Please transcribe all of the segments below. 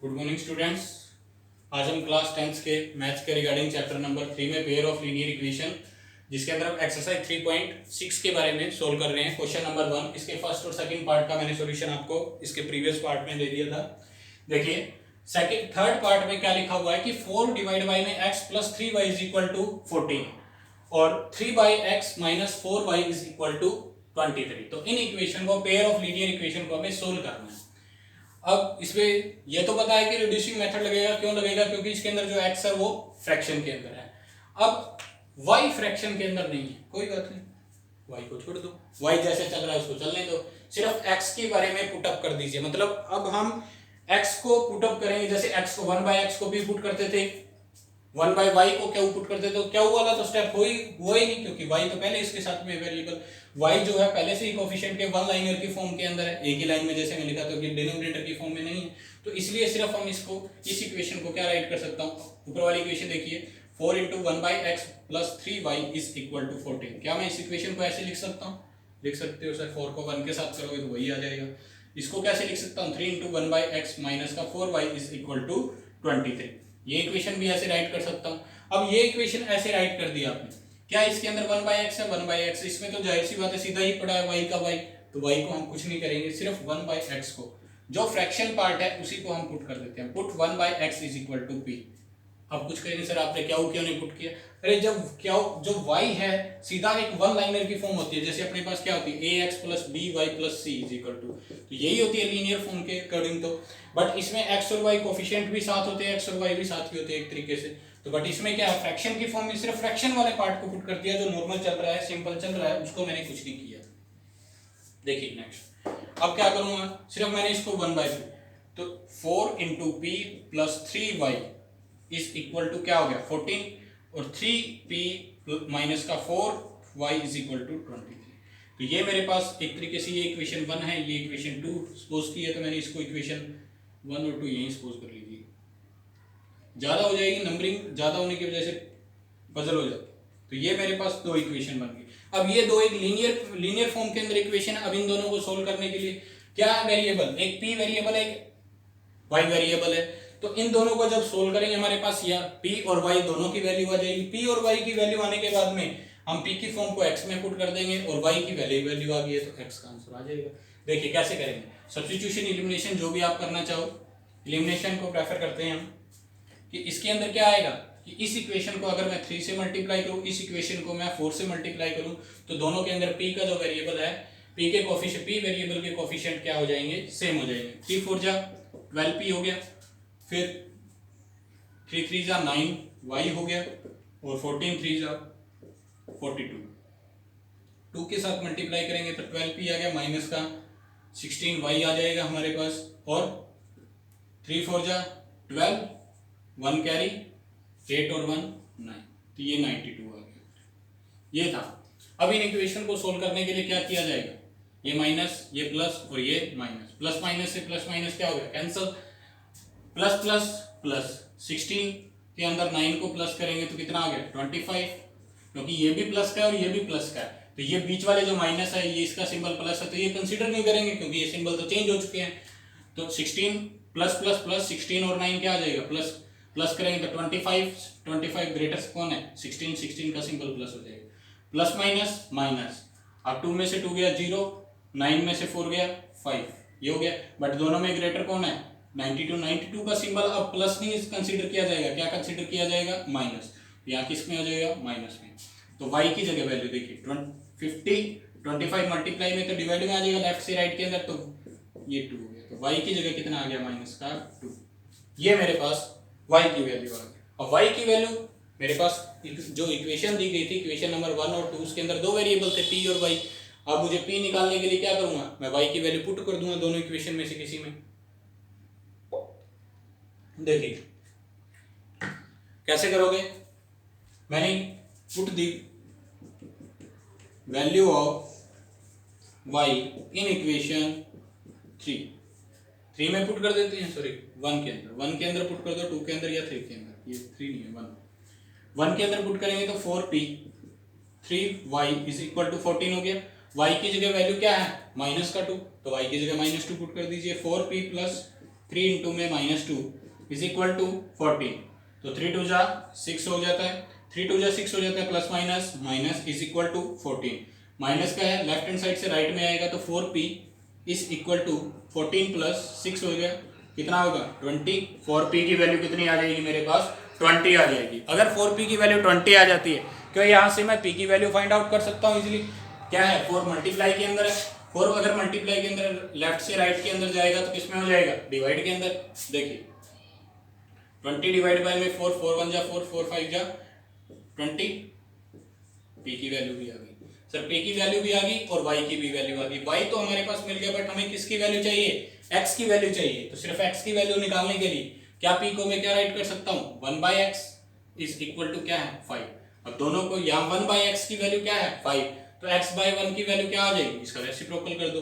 Good morning students. आज हम class 10th के मैथ्स के रिगार्डिंग चैप्टर नंबर 3 में पेयर ऑफ लीनियर इक्वेशन जिसके अंदर हम एक्सरसाइज 3.6 के बारे में सोल्व कर रहे हैं। क्वेश्चन नंबर 1, इसके फर्स्ट और सेकंड पार्ट का मैंने सॉल्यूशन आपको इसके प्रीवियस पार्ट में दे दिया था। देखिए सेकंड थर्ड पार्ट में क्या लिखा हुआ है कि 4 डिवाइड बाई में x plus 3y is equal to 14 और 3 by x minus 4y is equal to 23। तो इन इक्वेशन को, पेयर ऑफ लीनियर इक्वेशन को हमें सोल्व करना है। अब इसमें ये तो पता है कि रिड्यूसिंग मेथड लगेगा। क्यों लगेगा? क्योंकि इसके अंदर जो x है वो फ्रैक्शन के अंदर है। अब y फ्रैक्शन के अंदर नहीं है, कोई बात नहीं, y को छोड़ दो, y जैसे चल रहा है उसको चलने दो। सिर्फ x के बारे में पुटअप कर दीजिए। मतलब अब हम x को पुटअप करेंगे, जैसे x को 1/x को भी पुट करते थे, 1/y को क्या पुट करते थे, तो क्या हुआ था? तो स्टेप हुआ ही नहीं, क्योंकि y तो पहले इसके साथ में वेरिएबल y जो है पहले से ही कोफिशिएंट के वन लाइनर की फॉर्म के अंदर है, एक ही लाइन में जैसे मैं लिखा था कि डिनोमिनेटर की फॉर्म में नहीं है। तो इसलिए सिर्फ हम इसको, इस इक्वेशन को क्या राइट कर सकता हूँ? ऊपर वाली इक्वेशन देखिए, 4 × 1/x plus 3y is equal to 14। क्या मैं इस इक्वेशन को ऐसे लिख सकता हूँ? लिख सकते हो सर, 4 को 1 के साथ करोगे तो वही आ जाएगा। इसको कैसे लिख सकता हूँ? 3 × 1/x माइनस का 4y इज इक्वल टू 23। ये इक्वेशन भी ऐसे राइट कर सकता हूँ। अब ये इक्वेशन ऐसे राइट कर दिया आपने, क्या इसके अंदर 1/x है? 1/x, इसमें तो जाहिर सी बात है सीधा ही पड़ा है y का y, तो y को हम कुछ नहीं करेंगे, सिर्फ 1/x को, जो फ्रैक्शन पार्ट है उसी को हम पुट कर देते हैं। Put 1/x is equal to p। अब कुछ कहेंगे सर आपने क्या क्यों नहीं पुट किया? अरे जब क्या जो y है सीधा एक वन लाइनर की फॉर्म होती है, जैसे अपने पास क्या होती है ax plus by plus c is equal to, तो यही होती है लीनियर फॉर्म के अकॉर्डिंग। तो बट इसमें x और y कोफिशिएंट भी साथ होते हैं, x और y भी साथ ही होते हैं एक तरीके से। तो बट इसमें क्या है, फ्रैक्शन की फॉर्म में सिर्फ फ्रैक्शन वाले पार्ट को पुट कर दिया, जो नॉर्मल चल रहा है, सिंपल चल रहा है, उसको मैंने कुछ नहीं किया। देखिए नेक्स्ट, अब क्या करूंगा, सिर्फ मैंने इसको 1/2, तो 4 × p plus 3y is equal to क्या हो गया 14 और 3p माइनस का 4y इज इक्वल टू 23। तो ये मेरे पास एक तरीके से ये इक्वेशन 1 है, ये इक्वेशन 2 सपोज की है, तो मैंने इसको इक्वेशन 1 और 2 यही सपोज कर लीजिए। ज़्यादा हो जाएगी, नंबरिंग ज़्यादा होने की वजह से पजल हो जाती है। तो ये मेरे पास दो इक्वेशन बन गई। अब ये दो एक लीनियर फॉर्म के अंदर इक्वेशन है। अब इन दोनों को सोल्व करने के लिए क्या है वेरिएबल, एक p वेरिएबल है, एक y वेरिएबल है। तो इन दोनों को जब सोल्व करेंगे हमारे पास या p और y दोनों की वैल्यू आ जाएगी। p और y की वैल्यू आने के बाद में हम p की फॉर्म को x में पुट कर देंगे और y की वैल्यू आ गई है तो x का आंसर आ जाएगा। देखिए कैसे करेंगे, सब्स्टिट्यूशन, एलिमिनेशन, जो भी आप करना चाहो। एलिमिनेशन को प्रेफर करते हैं हम कि इसके अंदर क्या आएगा कि इस इक्वेशन को अगर मैं 3 से मल्टीप्लाई करूं, इस इक्वेशन को मैं 4 से मल्टीप्लाई करूं, तो दोनों के अंदर p का जो वेरिएबल है, p के कोफिशिएंट, p वेरिएबल के कोफिशिएंट क्या हो जाएंगे, सेम हो जाएंगे। 3 4 जा 12p हो गया, फिर 3 3 जा 9y हो गया और 14 3 जा 42। 2 के साथ मल्टीप्लाई करेंगे तो 12p आ गया, माइनस का 16y आ जाएगा हमारे पास, और 3 4 जा 12, 1 कैरी 8 और 1 9, तो ये 92 आ गया। ये था। अब इन इक्वेशन को सोल्व करने के लिए क्या किया जाएगा, ये माइनस, ये प्लस और ये माइनस, प्लस माइनस से प्लस माइनस क्या हो गया, कैंसिल, प्लस प्लस प्लस, 16 के अंदर 9 को प्लस करेंगे तो कितना आ गया 25, क्योंकि ये भी प्लस का है और ये भी प्लस का है, तो ये बीच वाले जो माइनस है ये इसका सिंबल प्लस है, तो ये कंसीडर नहीं करेंगे क्योंकि ये सिंबल तो चेंज हो चुके हैं। तो 16 प्लस प्लस प्लस 16 और 9 क्या आ जाएगा, प्लस प्लस करेंगे तो 25 ग्रेटर कौन है 16 का सिंबल प्लस हो जाएगा, प्लस माइनस माइनस, अब 2 में से 2 गया 0, 9 में से 4 गया 5, ये हो गया। बट दोनों में ग्रेटर कौन है 92 का सिंबल अब प्लस नहीं कंसीडर किया जाएगा, क्या कंसीडर किया जाएगा माइनस, यहाँ किस में हो जाएगा माइनस में। तो y की जगह वैल्यू देखिए 25 मल्टीप्लाई में तो डिवाइड में आ जाएगा लेफ्ट से राइट के अंदर, तो ये 2 हो गया, तो y की जगह कितना आ गया माइनस का 2। ये मेरे पास y की वैल्यू आ गई। और y की वैल्यू मेरे पास जो इक्वेशन दी गई थी, इक्वेशन नंबर 1 और 2, उसके अंदर दो वेरिएबल थे p और y। अब मुझे p निकालने के लिए क्या करूंगा, मैं y की वैल्यू पुट कर दूंगा दोनों इक्वेशन में से किसी में। देखिए कैसे करोगे, मैंने put the value of y in equation 3 में पुट कर देते हैं, सॉरी 1 के अंदर पुट कर दो, 2 के अंदर या 3 के अंदर, ये 3 नहीं है 1 के अंदर पुट करेंगे तो 4p 3y is equal to 14 हो गया। y की जगह वैल्यू क्या है माइनस का 2, तो y की जगह -2 पुट कर दीजिए, 4p प्लस 3 इंटू में -2 इज इक्वल टू 14। तो 3 2 जा 6 हो जाता है, 3 2 जा 6 हो जाता है, plus minus minus is equal to 14। Minus का है, लेफ्ट हैंड साइड से राइट में आएगा तो 4p is equal to 14 plus 6 हो गया, कितना होगा 20। 4p की वैल्यू कितनी आ जाएगी मेरे पास 20 आ जाएगी। अगर 4p की वैल्यू 20 आ जाती है क्यों, यहाँ से मैं p की वैल्यू फाइंड आउट कर सकता हूँ इजीली। क्या है 4 मल्टीप्लाई के अंदर है, 4 अगर मल्टीप्लाई के अंदर लेफ्ट से राइट के अंदर जाएगा तो किसमें हो जाएगा डिवाइड के अंदर। देखिए 20 डिवाइड बाय में 4, 4 1 जा 4, 4 5 जा 20, p की वैल्यू भी आ गई सर, p की वैल्यू भी आ गई और y की भी वैल्यू आ गई। y तो हमारे पास मिल गया, बट हमें किसकी वैल्यू चाहिए, x की वैल्यू चाहिए। तो सिर्फ x की वैल्यू निकालने के लिए क्या p को मैं क्या राइट कर सकता हूँ 1/x इज इक्वल टू क्या है 5। अब दोनों को यहाँ 1/x की वैल्यू क्या है 5, तो x/1 की वैल्यू क्या आ जाएगी, इसका रेसिप्रोकल कर दो,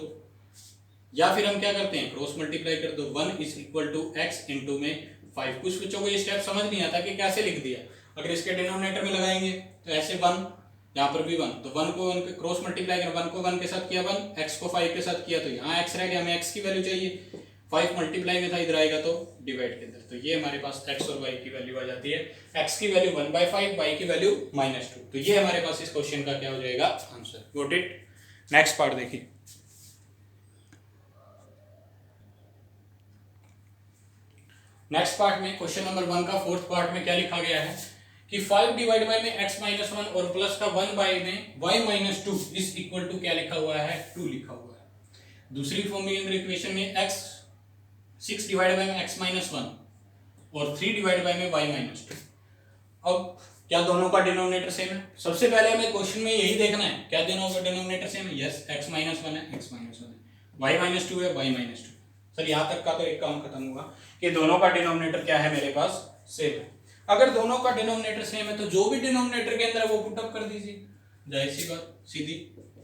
या फिर हम क्या करते हैं क्रॉस मल्टीप्लाई कर दो। 1 is equal to x into में 5। कुछ बच्चों को ये स्टेप समझ नहीं आता कि कैसे लिख दिया। अगर इसके डिनोमिनेटर में लगाएंगे तो ऐसे 1, यहाँ पर भी 1, तो 1 को 1 पे क्रॉस मल्टीप्लाई कर, 1 को 1 के साथ किया 1, x को 5 के साथ किया तो यहाँ x रह गया, हमें x की वैल्यू चाहिए, 5 मल्टीप्लाई में था, इधर आएगा तो डिवाइड के अंदर। तो ये हमारे पास x और y की वैल्यू आ जाती है, x की वैल्यू 1/5, y की वैल्यू -2। तो ये हमारे पास इस क्वेश्चन का क्या हो जाएगा answer. Got it. Next part देखिए, नेक्स्ट पार्ट में क्वेश्चन नंबर 1 का फोर्थ पार्ट में क्या लिखा गया है कि 5 डिवाइड बाय में x-1 और प्लस का 1 बाय में y-2 इज इक्वल टू क्या लिखा हुआ है 2 लिखा हुआ है। दूसरी फॉर्म में अंदर इक्वेशन में x 6 डिवाइड बाय में x-1 और 3 डिवाइड बाय में y-2। अब क्या दोनों का डिनोमिनेटर सेम है। सबसे पहले हमें क्वेश्चन में यही देखना है क्या दोनों का डिनोमिनेटर सेम है। यस x-1 है, x-1 है, y-2 है, y-2। सर यहाँ तक का तो एक काम खत्म हुआ कि दोनों का डिनोमिनेटर क्या है मेरे पास सेम है। अगर दोनों का डिनोमिनेटर सेम है तो जो भी डिनोमिनेटर के अंदर है वो पुट अप कर दीजिए, जाहिर सी बात सीधी,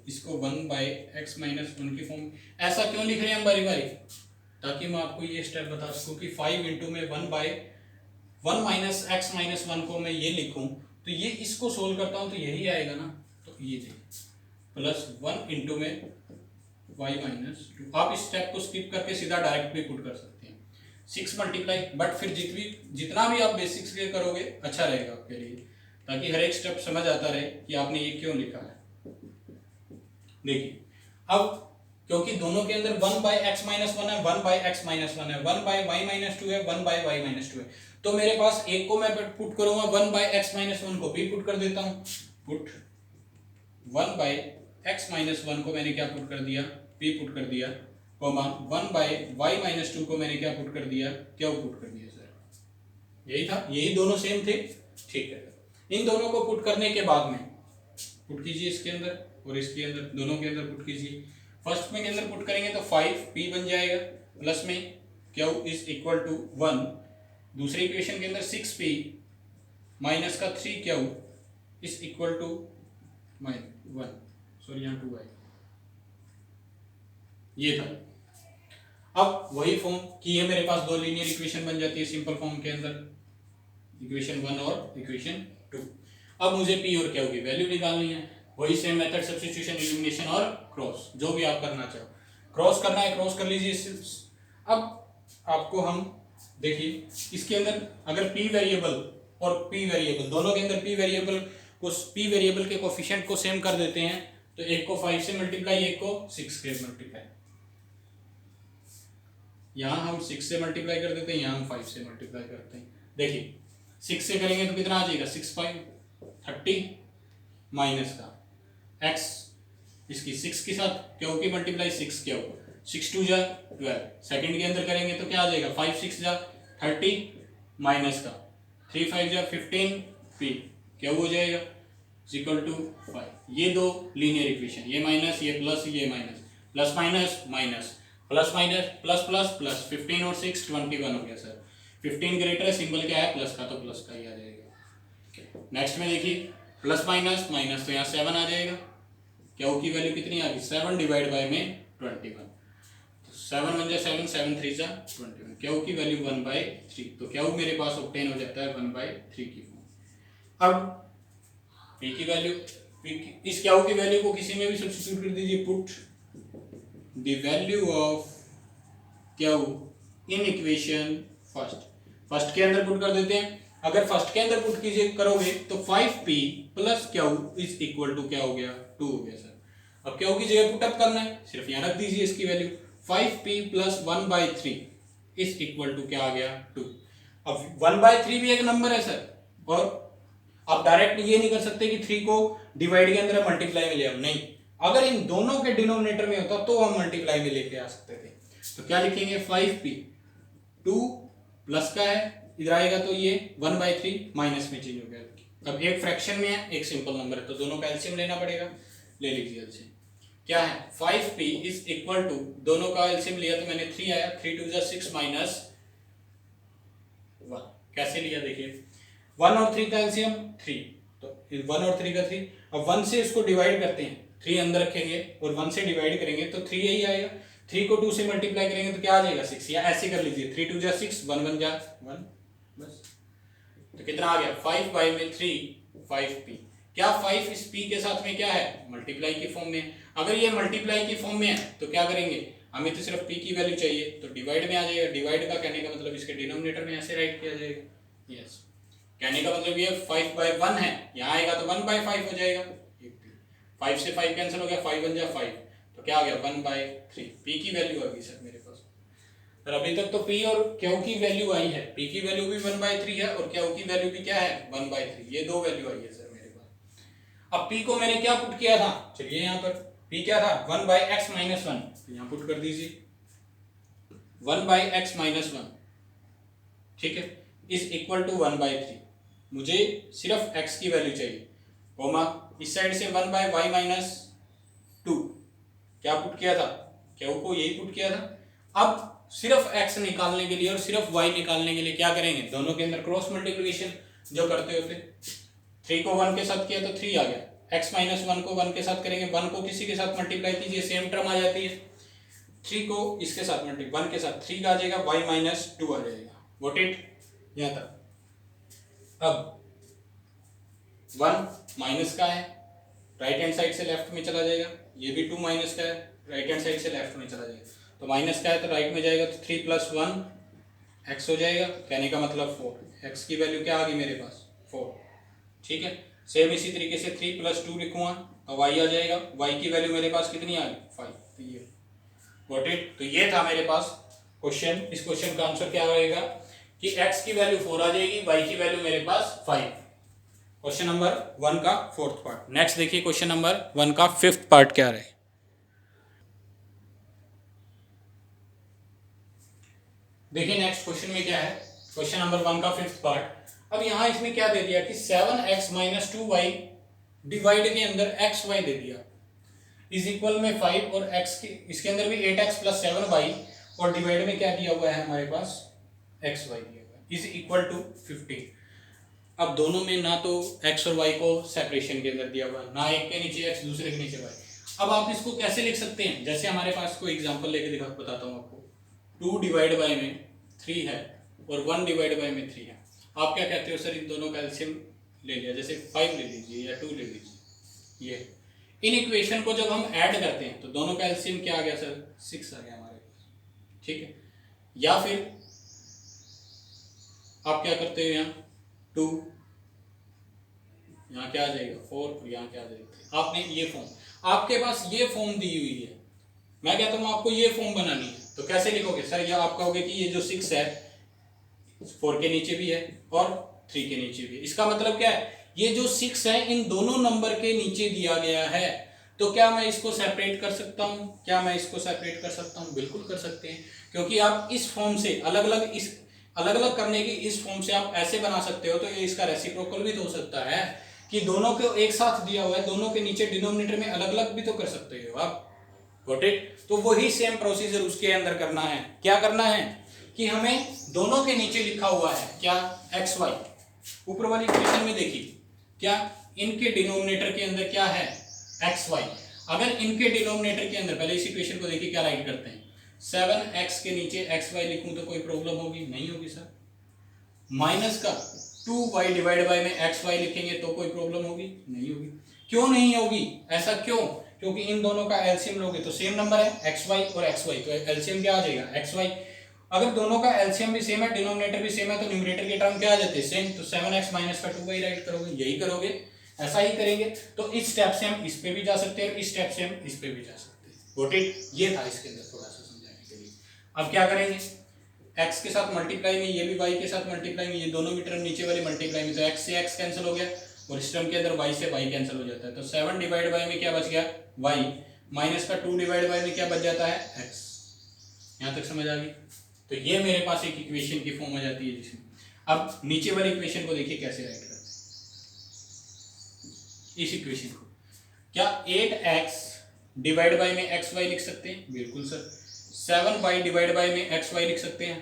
इसको 1/x-1 की फॉर्म। ऐसा क्यों लिख रहे हैं हम बारी बारी, ताकि मैं आपको ये स्टेप बता सकूं कि 5 इंटू में 1/(1 - x-1) को मैं ये लिखूं तो ये इसको सोल्व करता हूं तो यही आएगा ना। तो ये प्लस 1 इंटू में y-2। आप इस स्टेप को स्किप करके सीधा डायरेक्ट भी पुट कर सकते हैं 6 मल्टीप्लाई, बट फिर जितना भी आप बेसिक्स के करोगे अच्छा रहेगा आपके लिए, ताकि हर एक स्टेप समझ आता रहे कि आपने ये क्यों लिखा है। देखिए अब क्योंकि दोनों के अंदर 1/x-1 है, 1/x-1 है, 1/y-2 है, 1/y-2 है, तो मेरे पास एक को मैं पुट करूंगा 1/x-1 को भी पुट कर देता हूं। पुट 1/x-1 को मैंने क्या पुट कर दिया p पुट कर दिया, कॉमा 1/y-2 को मैंने क्या पुट कर दिया क्या पुट कर दिया सर, यही था, यही दोनों सेम थे। ठीक है, इन दोनों को पुट करने के बाद में पुट कीजिए इसके अंदर और इसके अंदर, दोनों के अंदर पुट कीजिए। फर्स्ट में के अंदर पुट करेंगे तो 5p बन जाएगा, प्लस में q इज इक्वल टू 1। दूसरी इक्वेशन के अंदर 6p माइनस का 3q is equal to -1, sorry यहाँ 2 आएगा, ये था। अब वही फॉर्म की है मेरे पास, दो लीनियर इक्वेशन बन जाती है सिंपल फॉर्म के अंदर, इक्वेशन 1 और इक्वेशन 2। अब मुझे p और q की वैल्यू निकालनी है, वही सेम मेथड सब्स्टिट्यूशन, एलिमिनेशन और क्रॉस, जो भी आप करना चाहो। क्रॉस करना है क्रॉस कर लीजिए। अब आपको हम देखिए इसके अंदर अगर p वेरिएबल और p वेरिएबल दोनों के अंदर p वेरिएबल के कोफिशिएंट को सेम कर देते हैं तो एक को 5 से मल्टीप्लाई, एक को 6 से मल्टीप्लाई। यहाँ हम 6 से मल्टीप्लाई कर देते हैं, यहाँ हम 5 से मल्टीप्लाई करते हैं। देखिए 6 से करेंगे तो कितना आ जाएगा 6/5 30 माइनस का x इसकी 6 के साथ क्यों की मल्टीप्लाई 6 क्यों 6 2 जा 12। सेकंड के अंदर करेंगे तो क्या आ जाएगा 5 6 जा 30 माइनस का 3 5 जा 15 p क्या हो जाएगा इक्वल टू 5। ये दो लीनियर इक्वेशन, ये माइनस ये प्लस, ये minus plus minus minus plus minus plus plus plus 15 और 6 21 हो गया सर। 15 ग्रेटर है, सिंबल क्या है प्लस का, तो प्लस का ही आ जाएगा। नेक्स्ट में देखिए प्लस माइनस माइनस तो यहाँ 7 आ जाएगा, क्यू की वैल्यू कितनी आ गई 7 डिवाइड बाय में 21, 7 1 जा 7 7 3 जा 21, क्यू की वैल्यू 1/3, तो क्यू मेरे पास ऑब्टेन हो जाता है 1/3 की फॉर्म। अब p की वैल्यू, इस क्यू की वैल्यू को किसी में भी सब्स्टिट्यूट कर दीजिए, put the value of Q in equation first के अंदर पुट कर देते हैं। अगर फर्स्ट के अंदर पुट कीजिए करोगे तो 5p plus q is equal to क्या हो गया 2 हो गया सर। अब क्यू की जगह पुट अप करना है, सिर्फ यहाँ रख दीजिए इसकी value 5p plus 1/3 is equal to क्या आ गया 2। अब 1/3 भी एक नंबर है सर, और आप डायरेक्ट ये नहीं कर सकते कि 3 को डिवाइड के अंदर मल्टीप्लाई में ले आओ, नहीं, अगर इन दोनों के डिनोमिनेटर में होता तो हम मल्टीप्लाई में लेके आ सकते थे। तो क्या लिखेंगे 5p 2 प्लस का है इधर आएगा तो ये 1/3 माइनस में चेंज हो गया। अब एक फ्रैक्शन में है एक सिंपल नंबर है तो दोनों का एलसीएम लेना पड़ेगा, ले लीजिए एलसीएम क्या है 5p इज इक्वल टू, दोनों का एलसीएम लिया तो मैंने 3 आया, 3 2 6 माइनस 1, कैसे लिया देखिए 1 और 3 का एलसीएम 3, तो 1 और 3 का 3, अब 1 से इसको डिवाइड करते हैं, 3 अंदर रखेंगे और 1 से डिवाइड करेंगे तो 3 यही आएगा, 3 को 2 से मल्टीप्लाई करेंगे तो क्या आ जाएगा 6, या ऐसे कर लीजिए 3 2 6 1 1 जा 1 बस। तो कितना आ गया 5/3 5p, क्या 5 इस p के साथ में क्या है मल्टीप्लाई की फॉर्म में। अगर ये मल्टीप्लाई की फॉर्म में है तो क्या करेंगे, हमें तो सिर्फ p की वैल्यू चाहिए तो डिवाइड में आ जाएगा, डिवाइड का कहने का मतलब इसके डिनोमिनेटर में ऐसे राइट किया जाएगा, यस कहने का मतलब ये 5/1 है, यहाँ आएगा तो 1/5 हो जाएगा, 5 से 5 कैंसिल हो गया 5 1 जा 5, तो क्या आ गया 1/3, p की वैल्यू आ गई सर मेरे पास। सर अभी तक तो p और q की वैल्यू आई है, p की वैल्यू भी 1/3 है और q की वैल्यू भी क्या है 1/3, ये दो वैल्यू आई है सर मेरे पास। अब p को मैंने क्या पुट किया था, चलिए यहाँ पर p क्या था 1/x - 1, यहाँ पुट कर दीजिए 1/x - 1, ठीक है, इज इक्वल टू 1/3, मुझे सिर्फ x की वैल्यू चाहिए, कोमा इस साइड से 1/y - 2 क्या पुट किया था, q को यही पुट किया था। अब सिर्फ x निकालने के लिए और सिर्फ y निकालने के लिए क्या करेंगे, दोनों के अंदर क्रॉस मल्टीप्लिकेशन जो करते होते, 3 को 1 के साथ किया तो 3 आ गया, x - 1 को 1 के साथ करेंगे, 1 को किसी के साथ मल्टीप्लाई कीजिए सेम टर्म आ जाती है, 3 को इसके साथ मल्टीप्लाई 1 के साथ 3 का आ जाएगा, y - 2 आ जाएगा, गॉट इट यहाँ तक। अब 1 माइनस का है राइट हैंड साइड से लेफ्ट में चला जाएगा, ये भी 2 माइनस का है राइट हैंड साइड से लेफ्ट में चला जाएगा, तो माइनस का है तो राइट में जाएगा तो 3 + 1 x हो जाएगा, कहने का मतलब 4, x की वैल्यू क्या आ गई मेरे पास 4, ठीक है। सेम इसी तरीके से 3 + 2 लिखूंगा तो y आ जाएगा, y की वैल्यू मेरे पास कितनी आ गई 5, तो ये गॉट इट। तो ये था मेरे पास क्वेश्चन, इस क्वेश्चन का आंसर क्या रहेगा कि x की वैल्यू 4 आ जाएगी, y की वैल्यू मेरे पास 5। क्वेश्चन नंबर 1 का 4th पार्ट। नेक्स्ट देखिए क्वेश्चन नंबर 1 का 5th पार्ट क्या रहे। देखिए नेक्स्ट क्वेश्चन में क्या है, क्वेश्चन नंबर 1 का 5th पार्ट। अब यहाँ इसमें क्या दे दिया कि 7x - 2y डिवाइड के अंदर xy दे दिया इज इक्वल में 5 और x के इसके अंदर भी 8x + 7y और डिवाइड में क्या दिया हुआ है हमारे पास xy दिया हुआ है इज इक्वल टू 15। अब दोनों में ना तो x और y को सेपरेशन के अंदर दिया हुआ है, ना एक के नीचे x दूसरे के नीचे y। अब आप इसको कैसे लिख सकते हैं, जैसे हमारे पास कोई एग्जांपल लेके दिखा बताता हूँ आपको, 2 डिवाइड बाय में 3 है और 1 डिवाइड बाय में 3 है, आप क्या कहते हो सर इन दोनों का एलसीएम ले लिया, जैसे 5 ले लीजिए या 2 ले लीजिए, ये इन इक्वेशन को जब हम ऐड करते हैं तो दोनों का एलसीएम क्या आ गया सर 6 आ गया हमारे पास, ठीक है। या फिर आप क्या करते हो यहाँ 2 यहाँ क्या आ जाएगा 4 और यहाँ क्या आ जाएगा, आपने ये फॉर्म, आपके पास ये फॉर्म दी हुई है, मैं कहता हूँ आपको ये फॉर्म बनानी है, तो कैसे लिखोगे सर, या आप कहोगे कि ये जो 6 है 4 के नीचे भी है और 3 के नीचे भी है, इसका मतलब क्या है, ये जो 6 है इन दोनों नंबर के नीचे दिया गया है, तो क्या मैं इसको सेपरेट कर सकता हूँ, क्या मैं इसको सेपरेट कर सकता हूँ, बिल्कुल कर सकते हैं, क्योंकि आप इस फॉर्म से अलग अलग करने की इस फॉर्म से आप ऐसे बना सकते हो, तो ये इसका रेसिप्रोकल भी तो हो सकता है कि दोनों को एक साथ दिया हुआ है, दोनों के नीचे डिनोमिनेटर में अलग अलग भी तो कर सकते हो आप, गॉट इट। तो वही सेम प्रोसीजर उसके अंदर करना है, क्या करना है कि हमें दोनों के नीचे लिखा हुआ है क्या एक्स वाई, ऊपर वाली इक्वेशन में देखिए क्या इनके डिनोमिनेटर के अंदर क्या है एक्स वाई, अगर इनके डिनोमिनेटर के अंदर पहले इस इक्वेशन को देखिए क्या राइट करते हैं, 7x के नीचे एक्स वाई लिखूं तो कोई प्रॉब्लम होगी, नहीं होगी सर। माइनस का 2y डिवाइड बाय में एक्स वाई लिखेंगे तो कोई प्रॉब्लम होगी, नहीं होगी। क्यों नहीं होगी, ऐसा क्यों, क्योंकि इन दोनों का एलसीएम लोगे तो सेम नंबर है एक्स वाई और एक्स वाई, तो एलसीएम क्या आ जाएगा एक्स वाई, अगर दोनों का एलसीएम भी सेम है, डिनोमिनेटर भी सेम है, तो न्यूमरेटर के टर्म क्या आ जाते हैं सेम, तो 7x माइनस का 2y राइट करोगे, यही करोगे, ऐसा ही करेंगे। तो इस स्टेप से हम इस पे भी जा सकते हैं और इस स्टेप से हम इस पे भी जा सकते हैं। Got it? ये था इसके अंदर थोड़ा सा समझाने के लिए। अब क्या करेंगे, x के साथ मल्टीप्लाई में, ये भी y के साथ मल्टीप्लाई में, ये दोनों भी टर्म नीचे वाली मल्टीप्लाई में, तो x से x कैंसिल हो गया और इस टर्म के अंदर y से y कैंसिल हो जाता है। तो 7 डिवाइड बाय में क्या बच गया y, माइनस का 2 डिवाइड बाय में क्या बच जाता है x। यहां तक समझ आ गई? तो ये मेरे पास एक इक्वेशन की फॉर्म आ जाती है जिसमें, अब नीचे वाली इक्वेशन को देखिए कैसे राइट करते हैं। इस इक्वेशन को क्या 8x डिवाइड बाय में xy लिख सकते हैं? बिल्कुल सर। 7y डिवाइड बाय में xy लिख सकते हैं,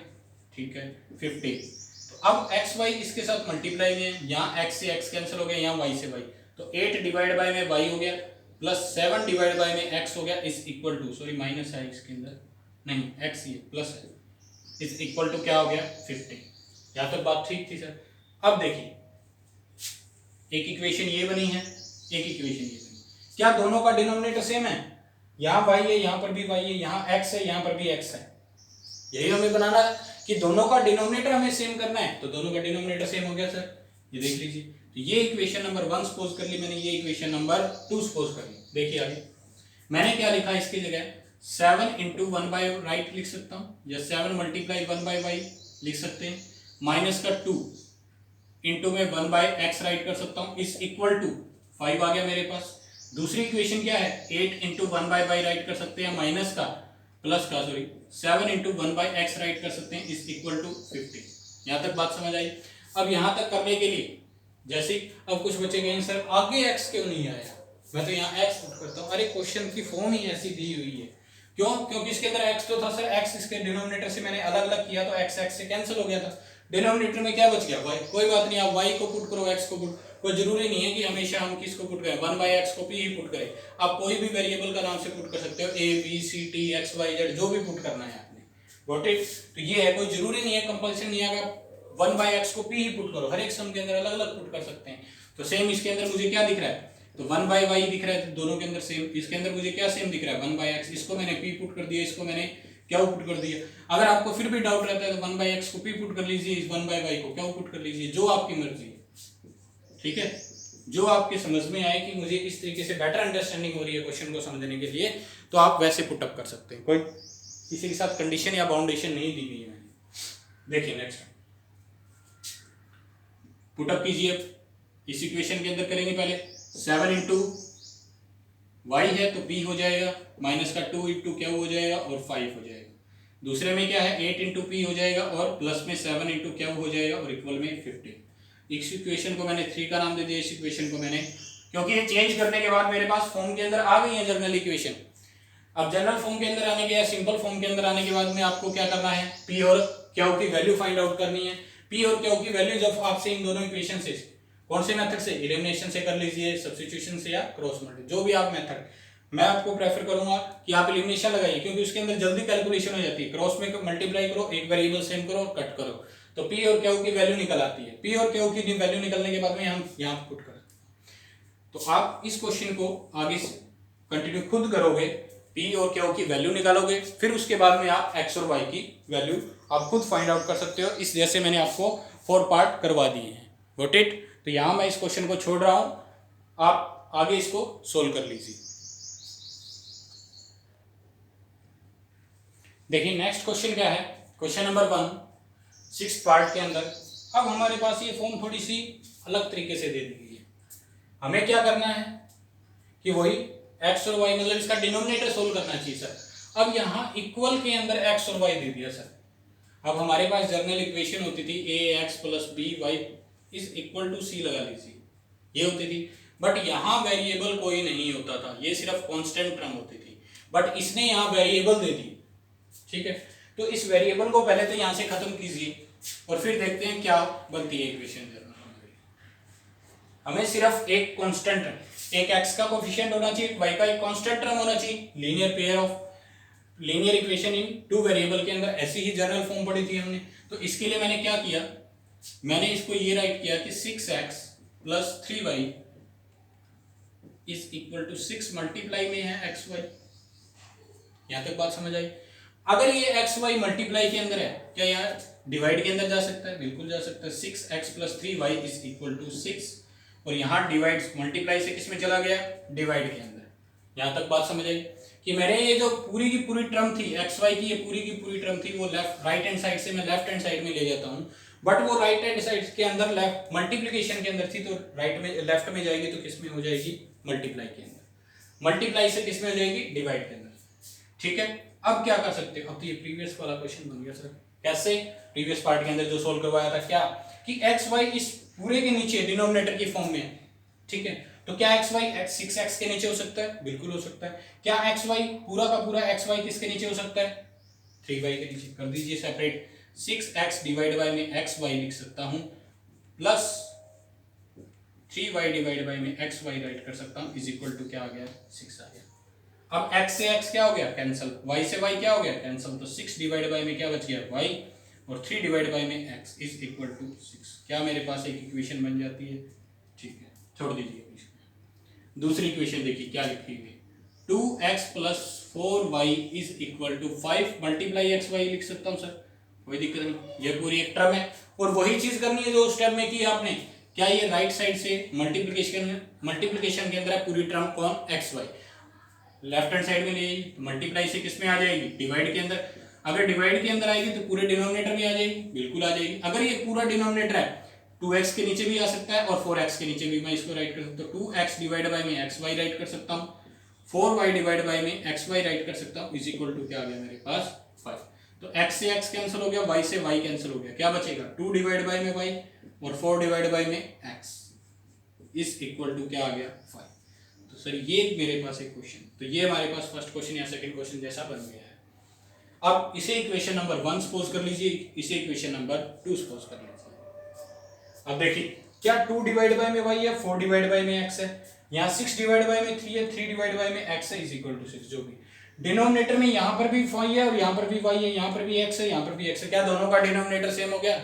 ठीक है, 50। तो अब xy इसके साथ मल्टीप्लाई में, यहाँ x से x कैंसिल हो गया, यहाँ y से y, तो 8 डिवाइड बाय में y हो गया प्लस 7 डिवाइड बाय में x हो गया, is equal to, sorry minus है इसके अंदर, नहीं x ये प्लस है, इज इक्वल टू क्या हो गया 50। यहाँ तक बात ठीक थी सर। अब देखिए एक इक्वेशन ये बनी है, एक इक्वेशन ये बनी, क्या दोनों का डिनोमिनेटर सेम है? यहाँ y है, यहाँ पर भी y है, यहाँ x है, यहाँ पर भी x है। यही हमें बनाना है कि दोनों का डिनोमिनेटर हमें सेम करना है, तो दोनों का डिनोमिनेटर सेम हो गया सर, ये देख लीजिए। तो ये इक्वेशन नंबर 1 सपोज कर ली मैंने, ये इक्वेशन नंबर 2 सपोज कर ली। देखिए आगे मैंने क्या लिखा इसकी जगह, 7 इंटू 1 बाय राइट लिख सकता हूँ, या 7 मल्टीप्लाई 1 बाय वाई लिख सकते हैं, माइनस का 2 इंटू में 1 बाय एक्स राइट कर सकता हूँ, इज इक्वल टू 5 आ गया मेरे पास। दूसरी इक्वेशन क्या है, 8 इंटू 1 बाय वाई राइट कर सकते हैं, माइनस का प्लस का, sorry 7 into 1 by x right कर सकते हैं, इज इक्वल टू 50। यहाँ तक बात समझ आई? अब यहाँ तक करने के लिए जैसे अब कुछ बचे गए सर आगे एक्स क्यों नहीं आया, मैं तो यहाँ एक्स पुट करता हूँ। अरे क्वेश्चन की फॉर्म ही ऐसी दी हुई है, क्यों? क्योंकि इसके अंदर एक्स तो था सर, एक्स इसके डिनोमिनेटर से मैंने अलग अलग किया तो एक्स एक्स से कैंसिल हो गया था, डिनोमिनेटर में क्या बच गया वाई। कोई बात नहीं, आप वाई को पुट करो, एक्स को पुट, कोई जरूरी नहीं है कि हमेशा हम किसको पुट करें, 1 बाय एक्स को पी ही पुट करें, आप कोई भी वेरिएबल का नाम से पुट कर सकते हो, a b c t x y z, जो भी पुट करना है आपने। Got it? तो ये है, कोई जरूरी नहीं है, कंपल्सन नहीं है आप 1 बाय एक्स को पी ही पुट करो, हर एक सम के अंदर अलग अलग पुट कर सकते हैं। तो सेम इसके अंदर मुझे क्या दिख रहा है, तो 1 बाय वाई दिख रहा है, तो दोनों के अंदर सेम, इसके अंदर मुझे क्या सेम दिख रहा है 1 बाय एक्स, इसको मैंने पी पुट कर दिया, इसको मैंने क्या पुट कर दिया। अगर आपको फिर भी डाउट रहता है तो 1 बाय एक्स को पी पुट कर लीजिए, इस 1 बाय वाई को क्या पुट कर लीजिए, जो आपकी मर्जी है, ठीक है, जो आपके समझ में आए कि मुझे इस तरीके से बेटर अंडरस्टैंडिंग हो रही है क्वेश्चन को समझने के लिए, तो आप वैसे पुटअप कर सकते हैं, कोई किसी के साथ कंडीशन या बाउंडेशन नहीं दी गई है मैंने। देखिए नेक्स्ट पुटअप कीजिए, इस इक्वेशन के अंदर करेंगे पहले 7 इंटू वाई है तो पी हो जाएगा, माइनस का 2 इंटू क्यू हो जाएगा और 5 हो जाएगा। दूसरे में क्या है 8 इंटू पी हो जाएगा और प्लस में 7 इंटू क्यू हो जाएगा और इक्वल में 15। इस इक्वेशन को मैंने 3 का नाम दे दिया, इस इक्वेशन को मैंने, क्योंकि ये चेंज करने के बाद मेरे पास फॉर्म के अंदर आ गई है जनरल इक्वेशन। अब जनरल फॉर्म के अंदर आने के या सिंपल फॉर्म के अंदर आने के बाद में आपको क्या करना है, पी और क्यू की वैल्यू फाइंड आउट करनी है। पी और क्यू की वैल्यू जब आपसे इन दोनों इक्वेशन से, कौन से मेथड से, एलिमिनेशन से कर लीजिए, सब्स्टिट्यूशन से या क्रॉस मल्टीप्लाई, जो भी आप मेथड, मैं आपको प्रेफर करूंगा कि आप एलिमिनेशन लगाइए, क्योंकि उसके अंदर जल्दी कैलकुलेशन हो जाती है। क्रॉस में मल्टीप्लाई करो, एक वेरिएबल सेम करो, कट करो, तो पी और क्यू की वैल्यू निकल आती है। पी और क्यू की वैल्यू निकलने के बाद में हम यहाँ पुट कर, तो आप इस क्वेश्चन को आगे कंटिन्यू खुद करोगे, पी और क्यू की वैल्यू निकालोगे, फिर उसके बाद में आप एक्स और वाई की वैल्यू आप खुद फाइंड आउट कर सकते हो। इस जैसे मैंने आपको 4 पार्ट करवा दिए हैं। Got it? तो यहाँ मैं इस क्वेश्चन को छोड़ रहा हूँ, आप आगे इसको सोल्व कर लीजिए। देखिए नेक्स्ट क्वेश्चन क्या है, क्वेश्चन नंबर 1 6 पार्ट के अंदर। अब हमारे पास ये फॉर्म थोड़ी सी अलग तरीके से दे दी गई है। हमें क्या करना है कि वही एक्स और वाई, मतलब इसका डिनोमिनेटर सोल्व करना चाहिए सर। अब यहाँ इक्वल के अंदर एक्स और वाई दे दिया सर। अब हमारे पास जर्नल इक्वेशन होती थी A X plus B Y is equal to C, लगा लीजिए, ये होती थी। बट यहाँ वेरिएबल कोई नहीं होता था, ये सिर्फ कांस्टेंट टर्म होती थी, बट इसने यहाँ वेरिएबल दे दी, ठीक है। तो इस वेरिएबल को पहले तो यहाँ से खत्म कीजिए और फिर देखते हैं क्या बनती है इक्वेशन। हमें सिर्फ एक कांस्टेंट, एक एक्स का कोफिशिएंट होना चाहिए, वाई का एक कांस्टेंट टर्म होना चाहिए, linear pair of linear equation in 2 variable के अंदर, ऐसी ही जनरल फॉर्म पढ़ी थी हमने। तो इसके लिए मैंने क्या किया, मैंने इसको ये राइट किया कि 6x plus 3y is equal to 6 multiply में है xy। यहां तक बात समझ आई। अगर ये एक्स वाई मल्टीप्लाई के अंदर है, क्या यार डिवाइड के अंदर जा सकता है? बिल्कुल जा सकता है। 6x+3y इज इक्वल टू 6, और यहाँ डिवाइड मल्टीप्लाई से किस में चला गया? डिवाइड के अंदर। यहाँ तक बात समझ आई कि मेरे ये जो पूरी की पूरी टर्म थी एक्स वाई की, ये पूरी की पूरी टर्म थी, वो लेफ्ट राइट हैंड साइड से मैं लेफ्ट हैंड साइड में ले जाता हूँ, बट वो राइट हैंड साइड के अंदर लेफ्ट मल्टीप्लीकेशन के अंदर थी, तो राइट में लेफ्ट में जाएगी तो किस में हो जाएगी? मल्टीप्लाई के अंदर। मल्टीप्लाई से किस में हो जाएगी? डिवाइड के अंदर। ठीक है, अब क्या कर सकते हो? अब तो ये प्रीवियस वाला क्वेश्चन बन गया सर। कैसे? प्रीवियस पार्ट के अंदर जो सोल्व करवाया था, क्या कि एक्स वाई इस पूरे के नीचे डिनोमिनेटर की फॉर्म में है। ठीक है, तो क्या एक्स वाई 6x के नीचे हो सकता है? बिल्कुल हो सकता है। क्या एक्स वाई पूरा का पूरा एक्स वाई किसके नीचे हो सकता है? 3y के नीचे। कर दीजिए सेपरेट। 6x डिवाइड बाय में एक्स वाई लिख सकता हूं, प्लस 3y डिवाइड बाय में एक्स वाई राइट कर सकता हूं, इज इक्वल टू क्या आ गया? 6 आ गया। अब x से x क्या हो गया? कैंसिल। y से y क्या हो गया? कैंसिल। तो 6 डिवाइड बाय में क्या बच गया? y, और 3 डिवाइड बाय में x इज इक्वल टू 6। क्या मेरे पास एक इक्वेशन बन जाती है? ठीक है, छोड़ दीजिए। दूसरी इक्वेशन देखिए क्या लिखी हुई है। 2x plus 4y is equal to 5 multiply x y लिख सकता हूँ सर, कोई दिक्कत नहीं। ये पूरी एक टर्म है, और वही चीज करनी है जो उस टर्म में की आपने। क्या ये राइट साइड से मल्टीप्लिकेशन के अंदर है पूरी टर्म कौन? X y. Left hand side में ले आएगी, मल्टीप्लाई से किस में आ जाएगी? डिवाइड के अंदर। अगर डिवाइड के अंदर आएगी तो पूरे डिनोमिनेटर में आ जाएगी, बिल्कुल आ जाएगी। अगर ये पूरा डिनोमिनेटर है, 2x के नीचे भी आ सकता है और 4x के नीचे भी मैं इसको राइट कर सकता हूँ। 2x डिवाइड बाय में एक्स वाई राइट कर सकता हूँ, 4y डिवाइड बाय में एक्स वाई राइट कर सकता हूँ, इज इक्वल टू क्या आ गया मेरे पास? 5। तो x से x कैंसिल हो गया, y से y कैंसिल हो गया, क्या बचेगा? 2 डिवाइड बाय में y और 4 डिवाइड बाय में x इज इक्वल टू क्या आ गया? 5। तो सर ये मेरे पास एक क्वेश्चन, तो ये हमारे पास फर्स्ट क्वेश्चन या सेकंड क्वेश्चन जैसा बन गया है। अब इसे इक्वेशन नंबर 1 सपोज कर लीजिए, इसे इक्वेशन नंबर 2 सपोज कर लीजिए। अब देखिए, क्या 2 डिवाइड बाय में y है, 4 डिवाइड बाय में x है, यहाँ 6 डिवाइड बाय में 3 है, 3 डिवाइड बाय में x है, इज इक्वल टू 6। जो भी डिनोमिनेटर में यहाँ पर भी y है और यहाँ पर भी y है, यहाँ पर भी x है, यहाँ पर भी x है, क्या दोनों का डिनोमिनेटर सेम हो गया?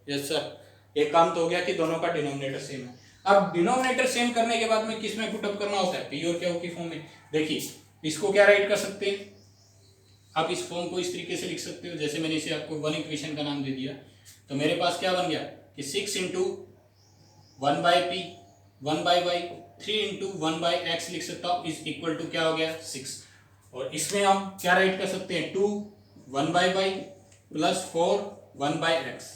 Yes sir. एक काम तो हो गया कि दोनों का डिनोमिनेटर सेम है। अब डिनोमिनेटर सेम करने के बाद में किस में पुट अप करना होता है? p और q की फॉर्म में। देखिए इसको क्या राइट कर सकते हैं आप? इस फॉर्म को इस तरीके से लिख सकते हो, जैसे मैंने इसे आपको 1 इक्वेशन का नाम दे दिया, तो मेरे पास क्या बन गया कि 6 into 1 by p 1 by y 3 into 1 by x लिख सकता हूँ, इज इक्वल टू क्या हो गया? 6। और इसमें हम क्या राइट कर सकते हैं? 2 1 by y plus 4 1 by x.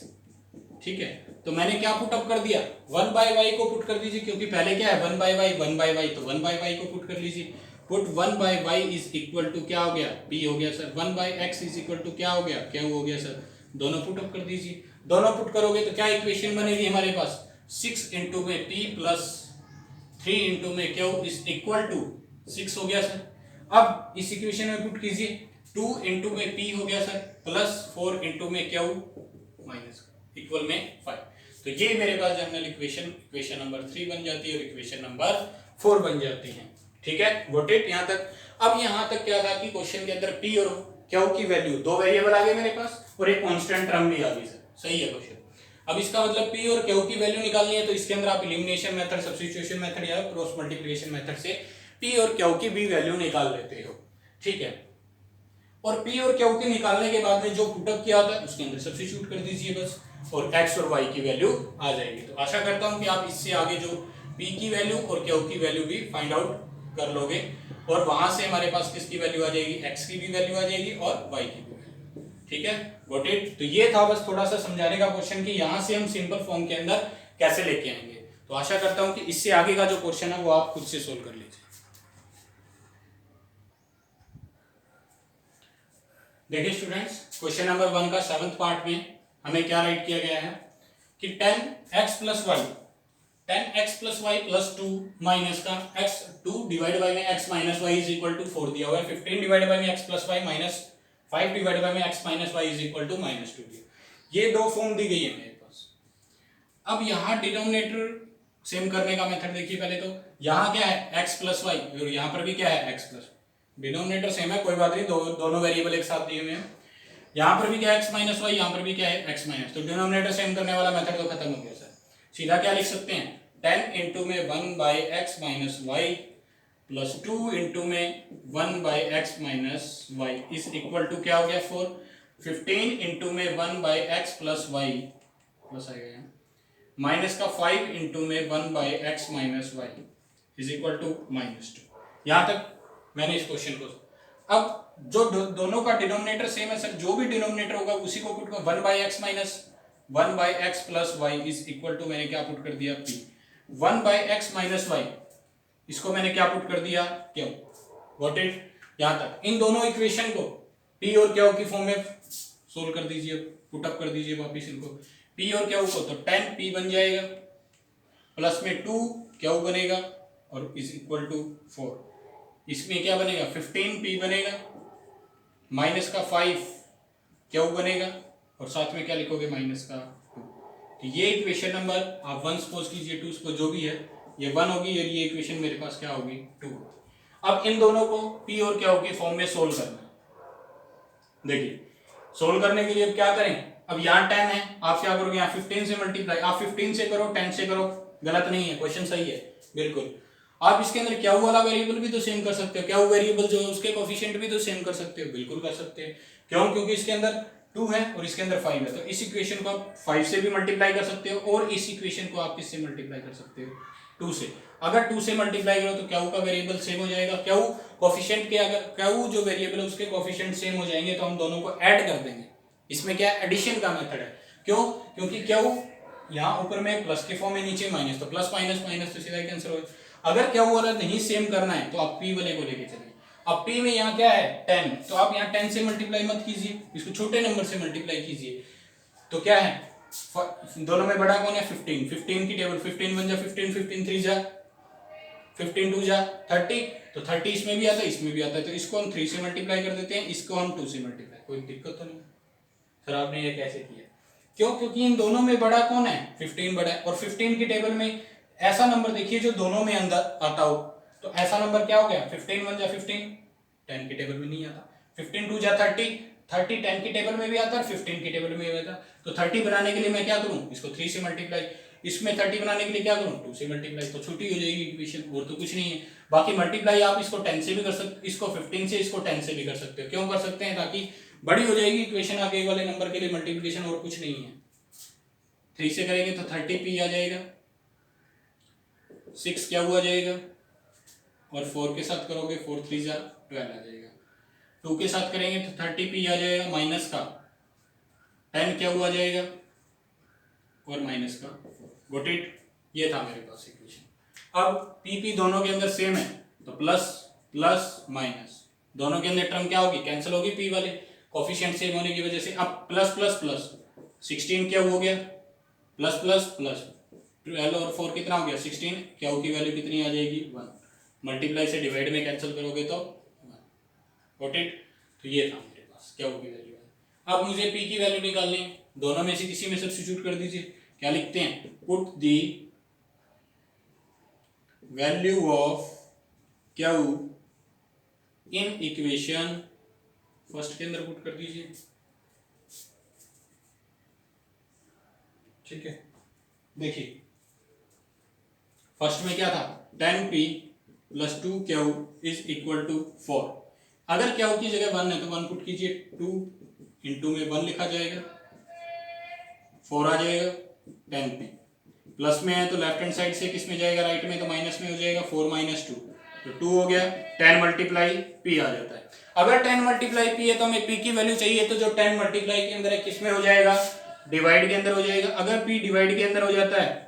ठीक है, तो मैंने क्या पुट अप कर दिया? 1 बाई वाई को पुट कर दीजिए, क्योंकि पहले क्या है? 1 बाई वाई 1 बाई वाई, तो 1 बाई वाई को पुट कर लीजिए। Put 1 by y is equal to क्या हो गया? पी हो गया sir. 1 by x is equal to क्या हो गया? क्यू हो गया सर। दोनों पुट अप कर दीजिए। दोनों पुट करोगे तो क्या इक्वेशन बनेगी हमारे पास? 6 इंटू में पी प्लस 3 इंटू में क्यू इज इक्वल टू 6 हो गया सर। अब इस इक्वेशन में पुट कीजिए, 2 इंटू में पी हो गया सर, प्लस 4 इंटू में क्यू माइनस इक्वल में 5। तो ये मेरे पास जनरल इक्वेशन नंबर 3 बन जाती है और इक्वेशन नंबर 4 बन जाती है। ठीक है, गॉट इट यहाँ तक। अब यहाँ तक क्या था कि क्वेश्चन के अंदर पी और क्यू की वैल्यू, दो वेरिएबल आ गए मेरे पास और एक कांस्टेंट टर्म भी आ गई सर। सही है क्वेश्चन। अब इसका मतलब पी और क्यू की वैल्यू निकालनी है, तो इसके अंदर आप एलिमिनेशन मेथड, सब्स्टिट्यूशन मेथड या क्रॉस मल्टीप्लिकेशन मेथड से पी और क्यू की भी वैल्यू निकाल लेते हो। ठीक है, और पी और क्यू के निकालने के बाद में जो पुटअप किया था उसके अंदर सब्स्टिट्यूट कर दीजिए बस, और एक्स और वाई की वैल्यू आ जाएगी। तो आशा करता हूं कि आप इससे आगे जो पी की वैल्यू और क्यू की वैल्यू भी फाइंड आउट कर लोगे, और वहां से हमारे पास किसकी वैल्यू आ जाएगी? एक्स की भी वैल्यू आ जाएगी और वाई की भी वैल्यू। ठीक है, गॉट इट। तो ये था बस थोड़ा सा समझाने का क्वेश्चन कि यहां से हम सिंपल फॉर्म के अंदर कैसे लेके आएंगे। तो आशा करता हूं कि इससे आगे का जो क्वेश्चन है वो आप खुद से सोल्व कर लीजिए। देखिए स्टूडेंट्स, क्वेश्चन नंबर 1 का 7th पार्ट में हमें क्या राइट किया गया है कि 10x plus y 10x plus y plus 2 minus का x 2 डिवाइड बाई में x minus y is equal to 4 दिया हुआ है। 15 डिवाइड बाई में x plus y minus 5 divide by में x minus y is equal to -2 दिया। ये दो फॉर्म दी गई है मेरे पास। अब यहाँ डिनोमिनेटर सेम करने का मेथड देखिए। पहले तो यहाँ क्या है? x प्लस वाई, और यहाँ पर भी क्या है? x plus. डिनोमिनेटर सेम है, कोई बात नहीं, दोनों वेरिएबल एक साथ दिए हुए हैं। यहाँ पर भी क्या है? x माइनस वाई, यहाँ पर भी क्या है? x minus. तो डिनोमिनेटर सेम करने वाला मेथड तो खत्म हो गया सर। सीधा क्या लिख सकते हैं? 10 इंटू में 1 by x minus y +2 into में 1/x-y इज इक्वल टू क्या हो गया 4। 15 इंटू में 1/x+y प्लस आएगा यहाँ, माइनस का 5 इंटू में 1/x-y इज इक्वल टू -2। यहाँ तक मैंने इस क्वेश्चन को। अब जो दोनों का डिनोमिनेटर सेम है सर, जो भी डिनोमिनेटर होगा उसी को पुट कर 1/x-1/x+y इज इक्वल टू मैंने क्या पुट कर दिया p। 1/x-y इसको मैंने क्या पुट कर दिया क्यू। Got it. यहां तक इन दोनों इक्वेशन को p और क्यू की फॉर्म में सोल्व कर दीजिए, पुट अप कर दीजिए वापिस इनको p और क्यू को, तो 10p बन जाएगा, प्लस में 2 क्यू बनेगा और इज इक्वल टू 4। इसमें क्या बनेगा 15p बनेगा, माइनस का 5 क्यू बनेगा और साथ में क्या लिखोगे माइनस का 2। तो ये इक्वेशन नंबर आप 1 सपोज कीजिए, 2 सपोज, जो भी है ये 1 होगी और ये इक्वेशन मेरे पास क्या होगी 2। अब इन दोनों को p और क्यू के फॉर्म में सोल्व करना है। देखिए सोल्व करने के लिए क्या करें, अब यहाँ 10 है, आप क्या करोगे यहाँ 15 से मल्टीप्लाई, आप 15 से करो 10 से करो, गलत नहीं है, क्वेश्चन सही है बिल्कुल। आप इसके अंदर क्यू वाला वेरिएबल भी तो सेम कर सकते हो, क्यू वेरिएबल जो है उसके कोफिशिएंट भी तो सेम कर सकते हो, बिल्कुल कर सकते हैं। क्यों? क्योंकि इसके अंदर 2 है और इसके अंदर 5 है, तो इस इक्वेशन को आप 5 से भी मल्टीप्लाई कर सकते हो और इस इक्वेशन को आप किससे मल्टीप्लाई कर सकते हो 2 से। अगर 2 से मल्टीप्लाई करो तो क्यू का वेरिएबल सेम हो जाएगा, क्यू कोफिशिएंट के, अगर क्यू जो वेरिएबल है उसके कोफिशिएंट सेम हो जाएंगे तो हम दोनों को ऐड कर देंगे। इसमें क्या एडिशन का मेथड है। क्यों? क्योंकि क्यू यहाँ ऊपर में प्लस के फॉर्म में, नीचे माइनस, तो प्लस माइनस माइनस तो सीधा कैंसिल हो। अगर क्यू वाला नहीं सेम करना है तो आप p वाले को लेके चलिए। अब p में यहाँ क्या है 10, तो आप यहाँ 10 से मल्टीप्लाई मत कीजिए, इसको छोटे नंबर से मल्टीप्लाई कीजिए। तो क्या है दोनों में बड़ा कौन है 15, 15 की टेबल 15 बन जा 15, 15 3 जा 15 2 जा 30, तो 30 इसमें भी आता है इसमें भी आता है, तो इसको हम 3 से मल्टीप्लाई कर देते हैं, इसको हम 2 से मल्टीप्लाई। कोई दिक्कत तो नहीं सर, आपने ये कैसे किया? क्यों? क्योंकि इन दोनों में बड़ा कौन है 15 बड़ा है, और 15 की टेबल में ऐसा नंबर देखिए जो दोनों में अंदर आता हो, तो ऐसा नंबर क्या हो गया 15 1 जा 15, 10 की टेबल में नहीं आता, 15 2 जा 30, 30 10 की टेबल में भी आता है 15 की टेबल में भी आता। तो 30 बनाने के लिए मैं क्या करूं, इसको 3 से मल्टीप्लाई, इसमें 30 बनाने के लिए क्या करूं 2 से मल्टीप्लाई, तो छोटी हो जाएगी इक्वेशन, और तो कुछ नहीं है। बाकी मल्टीप्लाई आप इसको 10 से भी कर सकते, इसको 15 से, इसको 10 से भी कर सकते हो। क्यों कर सकते हैं? ताकि बड़ी हो जाएगी इक्वेशन, आगे वाले नंबर के लिए मल्टीप्लिकेशन, और कुछ नहीं है। 3 से करेंगे तो 30p आ जाएगा, 6 क्या हुआ जाएगा, और 4 के साथ करोगे 4 3 जा 12 आ जाएगा। 2 के साथ करेंगे तो 30p आ जाएगा, माइनस का 10 क्या हुआ जाएगा और माइनस का 4। Got it. ये था मेरे पास इक्वेशन। अब p दोनों के अंदर सेम है तो प्लस प्लस माइनस, दोनों के अंदर टर्म क्या होगी कैंसिल होगी, p वाले कोफिशिएंट सेम होने की वजह से। अब प्लस प्लस प्लस 16 क्या हो गया, प्लस प्लस प्लस 12 और 4 कितना हो गया 16, क्यू की वैल्यू कितनी आ जाएगी 1, मल्टीप्लाई से डिवाइड में कैंसिल करोगे तो 1। Got it. तो ये था मेरे पास क्यू की वैल्यू। अब मुझे p की वैल्यू निकालनी है, दोनों में से किसी में सब्स्टिट्यूट कर दीजिए। क्या लिखते हैं, put the value of Q in equation first के अंदर पुट कर दीजिए। ठीक है, देखिए फर्स्ट में क्या था 10p + 2q is equal to 4। अगर q की जगह 1 है तो 1 पुट कीजिए, 2 इंटू में 1 लिखा जाएगा, 4 आ जाएगा, 10p प्लस में है तो लेफ्ट हैंड साइड से किस में जाएगा, राइट में, तो माइनस में हो जाएगा, 4 - 2 तो 2 हो गया, 10 × p आ जाता है। अगर 10 × p है तो हमें p की वैल्यू चाहिए, तो जो 10 मल्टीप्लाई के अंदर है किस में हो जाएगा, डिवाइड के अंदर हो जाएगा। अगर p डिवाइड के अंदर हो जाता है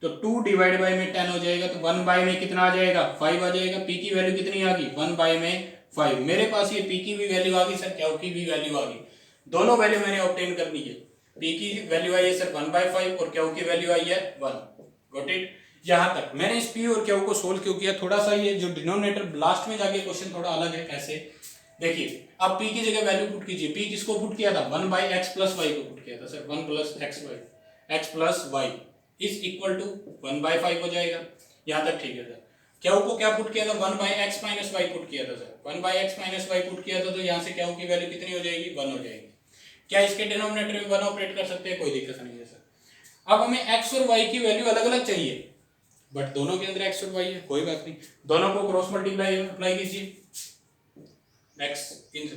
तो 2 डिवाइड बाय में 10 हो जाएगा, तो 1 बाय में कितना आ जाएगा 5 आ जाएगा। p की वैल्यू कितनी आ गई 1 बाय में 5। मेरे पास ये p की भी वैल्यू आ गई सर, q की भी वैल्यू आ गई, दोनों वैल्यू मैंने ऑब्टेन कर ली है। p की वैल्यू आई है सर 1/5 और q की वैल्यू आई है 1। Got it. यहां तक मैंने इस p और q को सोल्व क्यों किया, थोड़ा सा ये जो डिनोमिनेटर लास्ट में जाके क्वेश्चन थोड़ा अलग है। कैसे, देखिए अब p की जगह वैल्यू पुट कीजिए। p किसको पुट किया था 1/x + y को पुट किया था सर, 1 + x + y is equal to 1/5 हो जाएगा। यहां तक ठीक है सर। q को क्या पुट किया था 1/x - y पुट किया था सर, 1/x - y पुट किया था, तो यहां से q की वैल्यू कितनी हो जाएगी 1 हो जाएगी। क्या इसके डिनोमिनेटर में 1 ऑपरेट कर सकते हैं, कोई दिक्कत नहीं है सर। अब हमें x और y की वैल्यू अलग अलग चाहिए, बट दोनों के अंदर एक्स और वाई है, कोई बात नहीं, दोनों को क्रॉस मल्टीप्लाई अप्लाई कीजिए एक्स इन,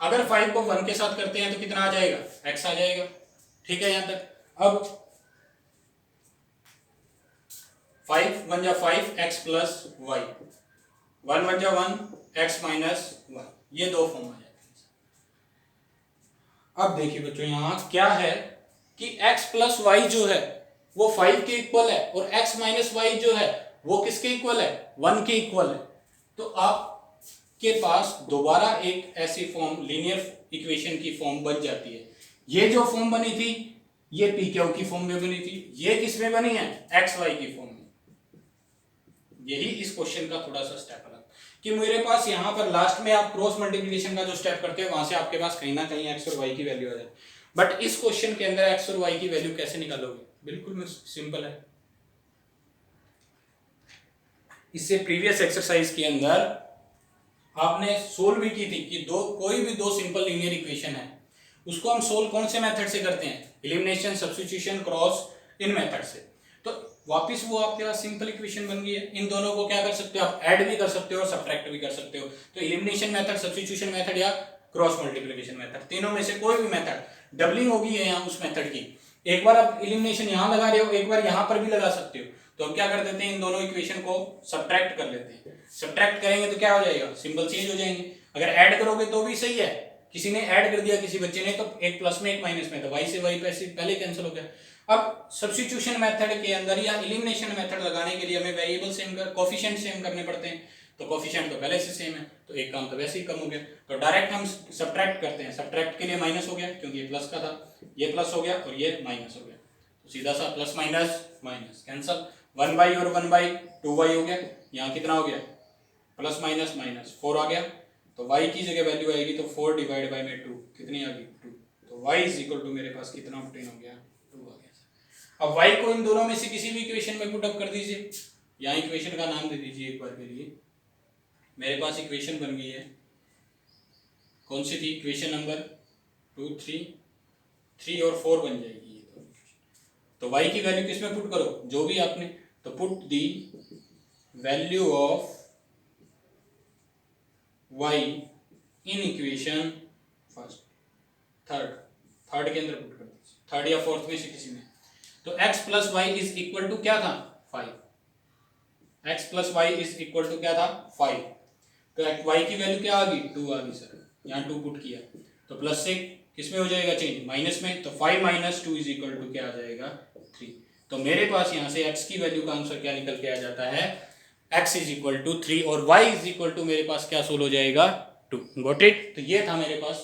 अगर 5 को 1 के साथ करते हैं तो कितना आ जाएगा, x आ जाएगा। ठीक है यहाँ तक। अब 5 1 जा 5 x प्लस वाई, 1 1 जा 1 x माइनस 1, ये दो फॉर्म आ जाते हैं। अब देखिए बच्चों यहाँ क्या है कि x प्लस वाई जो है वो 5 के इक्वल है और x माइनस वाई जो है वो किसके इक्वल है, 1 के इक्वल है। तो आप के पास दोबारा एक ऐसी फॉर्म लीनियर इक्वेशन की फॉर्म बन जाती है। ये जो फॉर्म बनी थी ये पी क्यू की फॉर्म में बनी थी, ये किस में बनी है, एक्स वाई की फॉर्म में। यही इस क्वेश्चन का थोड़ा सा स्टेप अलग कि मेरे पास यहाँ पर लास्ट में आप क्रॉस मल्टीप्लिकेशन का जो स्टेप करते हैं वहां से आपके पास कहीं ना कहीं एक्स और वाई की वैल्यू आ जाए, बट इस क्वेश्चन के अंदर एक्स और वाई की वैल्यू कैसे निकालोगे, बिल्कुल सिंपल है। इससे प्रीवियस एक्सरसाइज के अंदर आपने सोल्व भी की थी कि कोई भी दो सिंपल लीनियर इक्वेशन है उसको हम सोल्व कौन से मेथड से करते हैं, एलिमिनेशन, सब्स्टिट्यूशन, क्रॉस, इन मेथड से। तो वापस वो आपके पास सिंपल इक्वेशन बन गई है। इन दोनों को क्या कर सकते हो आप, ऐड भी कर सकते हो और सब्ट्रैक्ट भी कर सकते हो। तो एलिमिनेशन मेथड, सब्स्टिट्यूशन मेथड या क्रॉस मल्टीप्लिकेशन मेथड, तीनों में से कोई भी मेथड, डबलिंग होगी है यहाँ उस मेथड की। एक बार आप एलिमिनेशन यहाँ लगा रहे हो, एक बार यहाँ पर भी लगा सकते हो। तो हम क्या कर देते हैं, इन दोनों इक्वेशन को सब्ट्रैक्ट कर लेते हैं। सब्ट्रैक्ट करेंगे तो क्या हो जाएगा, सिंबल चेंज हो जाएंगे। अगर ऐड करोगे तो भी सही है, किसी ने ऐड कर दिया किसी बच्चे ने, तो एक प्लस में एक माइनस में, तो वाई से वाई पहले कैंसिल हो गया। अब सब्स्टिट्यूशन मेथड के अंदर या एलिमिनेशन मेथड लगाने के लिए हमें वेरिएबल सेम कोफिशिएंट सेम करने पड़ते हैं। तो कोफिशिएंट तो पहले से सेम है, तो एक काम तो वैसे ही कम हो गया। तो डायरेक्ट हम सब्ट्रैक्ट करते हैं। सब्ट्रैक्ट के लिए माइनस हो गया क्योंकि ये प्लस का था, ये प्लस हो गया और ये माइनस हो गया, तो सीधा सा प्लस माइनस माइनस कैंसल। 1 और 1/2y हो गया, यहाँ कितना हो गया, प्लस माइनस माइनस 4 आ गया। तो y की जगह वैल्यू आएगी तो 4 डिवाइड बाई में 2 कितनी आ गई 2। तो y इज इक्वल टू मेरे पास कितना ऑब्टेन हो गया, 2 आ गया। अब y को इन दोनों में से किसी भी इक्वेशन में पुट अप कर दीजिए। यहाँ इक्वेशन का नाम दे दीजिए एक बार के लिए। मेरे पास इक्वेशन बन गई है, कौन सी थी, इक्वेशन नंबर 2 3 और 4 बन जाएगी। तो y की वैल्यू किस में पुट करो, जो भी आपने, तो put the value of y in equation first, third के अंदर पुट कर दीजिए, थर्ड या फोर्थ में से किसी में। तो x plus y is equal to क्या था 5, x plus y is equal to क्या था 5। तो y की वैल्यू क्या आ गई 2 आ गई सर, यहाँ 2 पुट किया तो प्लस से किस में हो जाएगा चेंज, माइनस में। तो 5 माइनस 2 इज इक्वल टू क्या आ जाएगा 3। तो मेरे पास यहाँ से x की वैल्यू का आंसर क्या निकल के आ जाता है, x इज इक्वल टू 3 और y इज इक्वल टू मेरे पास क्या सोल्व हो जाएगा 2। Got it. तो ये था मेरे पास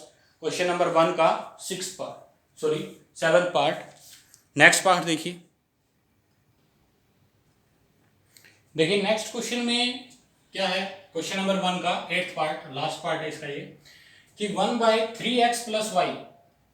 क्वेश्चन नंबर 1 का 6th part, sorry 7th part. Next part देखिए, नेक्स्ट क्वेश्चन में क्या है, क्वेश्चन नंबर 1 का 8th पार्ट, लास्ट पार्ट है इसका ये, कि 1/3x प्लस वाई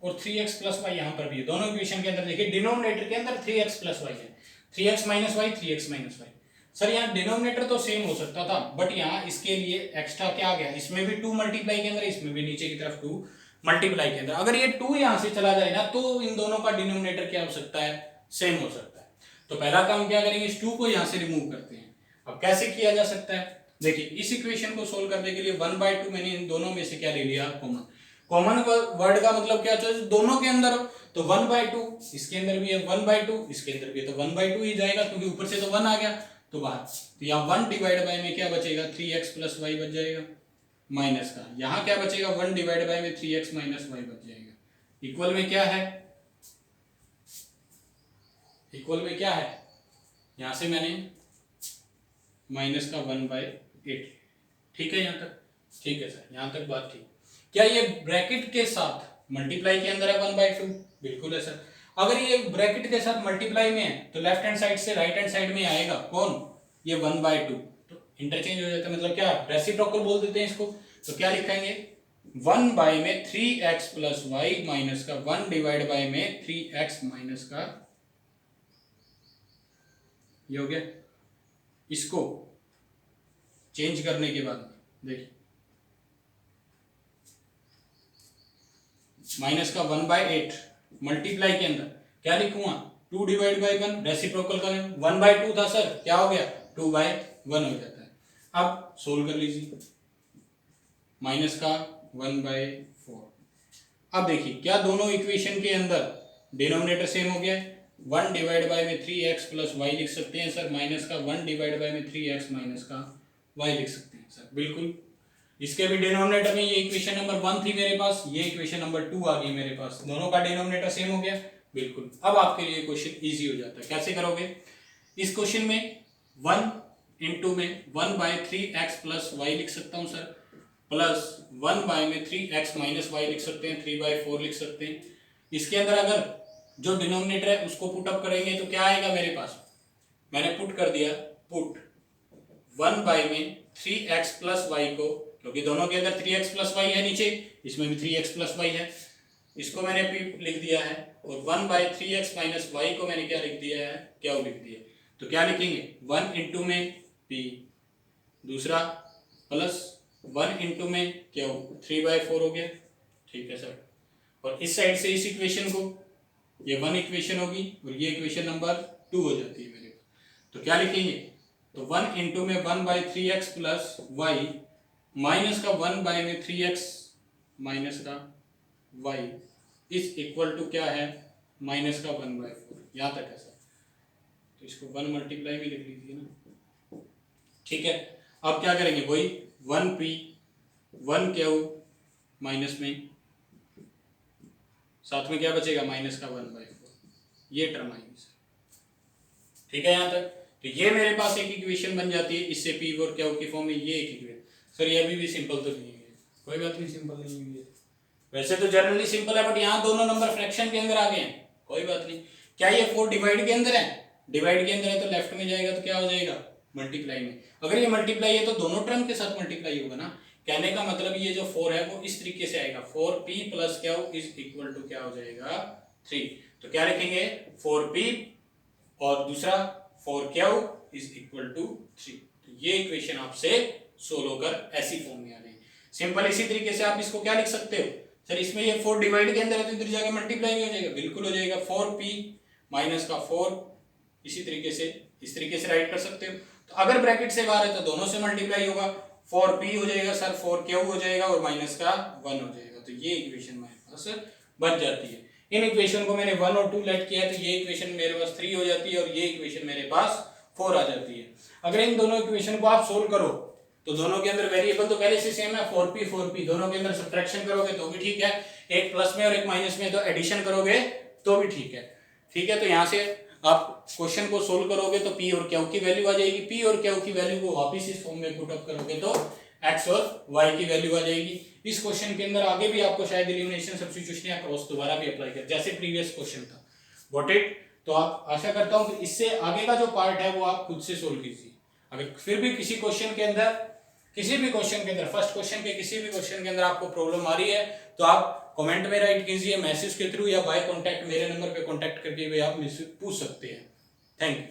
और 3x प्लस वाई यहाँ पर भी है। दोनों इक्वेशन के अंदर देखिए डिनोमिनेटर के अंदर 3x प्लस वाई है, 3x minus y 3x minus y. Sir यहाँ डिनोमिनेटर तो सेम हो सकता था, बट यहाँ इसके लिए एक्स्ट्रा क्या आ गया, इसमें भी 2 मल्टीप्लाई के अंदर, इसमें भी नीचे की तरफ 2 मल्टीप्लाई के अंदर। अगर ये 2 यहाँ से चला जाए ना तो इन दोनों का डिनोमिनेटर क्या हो सकता है, सेम हो सकता है। तो पहला काम क्या करेंगे, इस 2 को यहाँ से रिमूव करते हैं। अब कैसे किया जा सकता है, देखिए इस इक्वेशन को सोल्व करने के लिए 1/2 मैंने इन दोनों में से क्या ले लिया, कॉमन वर्ड का मतलब क्या होता है, दोनों के अंदर हो। तो 1/2 इसके अंदर भी है, 1/2 इसके अंदर भी है, तो 1/2 ही जाएगा क्योंकि ऊपर से तो 1 आ गया तो बाहर। तो यहाँ 1 डिवाइड बाय में क्या बचेगा, 3x प्लस वाई बच जाएगा, माइनस का यहाँ क्या बचेगा, 1 डिवाइड बाय में 3x माइनस वाई बच जाएगा। इक्वल में क्या है, इक्वल में क्या है, यहाँ से मैंने माइनस का 1/8। ठीक है यहाँ तक, ठीक है सर, यहाँ तक बात ठीक। क्या ये ब्रैकेट के साथ मल्टीप्लाई के अंदर है 1/2, बिल्कुल है सर। अगर ये ब्रैकेट के साथ मल्टीप्लाई में है तो लेफ्ट हैंड साइड से राइट हैंड साइड में आएगा कौन, ये 1/2, तो इंटरचेंज हो जाता है, मतलब क्या रेसिप्रोकल बोल देते हैं इसको। तो क्या लिखेंगे, 1 में 3x प्लस वाई माइनस का 1 डिवाइड बाय में 3x माइनस का, ये हो गया। इसको चेंज करने के बाद देखिए माइनस का 1/8 मल्टीप्लाई के अंदर क्या लिखूंगा 2 डिवाइड बाई 1 रेसिप्रोकल करें, 1/2 था सर, क्या हो गया 2/1 हो जाता है। अब सोल्व कर लीजिए, माइनस का 1/4। अब देखिए क्या दोनों इक्वेशन के अंदर डिनोमिनेटर सेम हो गया है, 1 डिवाइड बाय में 3x प्लस वाई लिख सकते हैं सर, माइनस का 1 डिवाइड बाय में 3x माइनस का y लिख सकते हैं सर, बिल्कुल। इसके भी डिनोमिनेटर में ये इक्वेशन नंबर 1 थी मेरे पास, ये इक्वेशन नंबर 2 आ गई मेरे पास, दोनों का डिनोमिनेटर सेम हो गया, बिल्कुल। अब आपके लिए क्वेश्चन इजी हो जाता है, कैसे करोगे? इस क्वेश्चन में 1 इंटू में 1/3x प्लस वाई लिख सकता हूँ सर, प्लस 1 में 3x माइनस वाई लिख सकते हैं, 3/4 लिख सकते हैं। इसके अंदर अगर जो डिनोमिनेटर है उसको पुट अप करेंगे तो क्या आएगा मेरे पास, मैंने पुट कर दिया, पुट 1 में 3x प्लस वाई को, क्योंकि दोनों के अंदर 3x प्लस वाई है नीचे, इसमें भी 3x प्लस वाई है, इसको मैंने p लिख दिया है, और 1/3x माइनस वाई को मैंने क्या लिख दिया है, क्या लिख दिया। तो क्या लिखेंगे 1 इंटू में p, दूसरा प्लस 1 इंटू में क्या 3/4 हो गया, ठीक है सर। और इस साइड से इस इक्वेशन को, ये 1 इक्वेशन होगी और ये इक्वेशन नंबर 2 हो जाती है मेरे पास। तो क्या लिखेंगे, तो 1 इंटू में 1/3x प्लस वाई माइनस का 1 में 3x माइनस का वाई इस इक्वल टू क्या है, माइनस का 1/4, यहाँ तक है सर। तो इसको 1 मल्टीप्लाई भी लिख लीजिए ना, ठीक है। अब क्या करेंगे, वही 1p 1q माइनस में, साथ में क्या बचेगा माइनस का 1/4, ये टर्म आएगी सर, ठीक है यहाँ तक। तो ये मेरे पास एक इक्वेशन बन जाती है, इससे पी और क्या की फॉर्म में ये एक इक्वेशन। सर ये अभी भी सिंपल तो नहीं है, कोई बात नहीं, सिंपल नहीं हुई है, वैसे तो जनरली सिंपल है, बट यहाँ दोनों नंबर फ्रैक्शन के अंदर आ गए हैं, कोई बात नहीं। क्या ये 4 डिवाइड के अंदर है, डिवाइड के अंदर है तो लेफ्ट में जाएगा, तो क्या हो जाएगा मल्टीप्लाई में। अगर ये मल्टीप्लाई है तो दोनों टर्म के साथ मल्टीप्लाई होगा ना, कहने का मतलब ये जो 4 है वो इस तरीके से आएगा, 4p प्लस क्या इज इक्वल टू क्या हो जाएगा 3। तो क्या लिखेंगे 4p और दूसरा 4q इज इक्वल टू 3। तो ये इक्वेशन आपसे सोल्व होकर ऐसी फॉर्म में आ गई सिंपल। इसी तरीके से आप इसको क्या लिख सकते हो सर, इसमें ये 4 डिवाइड के अंदर है तो इधर जाके मल्टीप्लाई हो जाएगा, बिल्कुल हो जाएगा, 4p माइनस का 4, इसी तरीके से इस तरीके से राइट कर सकते हो। तो अगर ब्रैकेट से बाहर है तो दोनों से मल्टीप्लाई होगा, 4p हो जाएगा सर, 4q हो जाएगा और माइनस का 1 हो जाएगा। तो ये इक्वेशन मेरे पास बन जाती है। इन इक्वेशन को मैंने 1 और 2 लेट किया है, तो ये इक्वेशन मेरे पास 3 हो जाती है और ये इक्वेशन मेरे पास 4 आ जाती है। अगर इन दोनों इक्वेशन को आप सोल्व करो तो दोनों के अंदर वेरिएबल तो पहले से सेम है, 4p दोनों के अंदर सब्ट्रैक्शन करोगे तो भी ठीक है, एक प्लस में और एक माइनस में तो एडिशन करोगे तो भी ठीक है, ठीक है। तो यहाँ से आप क्वेश्चन को सोल्व करोगे तो p और q की वैल्यू आ जाएगी, p और q की वैल्यू को वापस इस फॉर्म में पुट अप करोगे तो x और y की वैल्यू आ जाएगी। इस क्वेश्चन के अंदर आगे भी आपको शायद एलिमिनेशन सब्स्टिट्यूशन या क्रॉस दोबारा भी अप्लाई कर, जैसे प्रीवियस क्वेश्चन था, गॉट इट। तो आप आशा करता हूं कि इससे आगे का जो पार्ट है वो आप खुद से सोल्व कीजिए। अगर फिर भी किसी क्वेश्चन के अंदर, किसी भी क्वेश्चन के अंदर, फर्स्ट क्वेश्चन के किसी भी क्वेश्चन के अंदर आपको प्रॉब्लम आ रही है तो आप कमेंट में राइट कीजिए, मैसेज के थ्रू या बाय कांटेक्ट मेरे नंबर पे कांटेक्ट करके भी आप मुझसे पूछ सकते हैं। Thank you.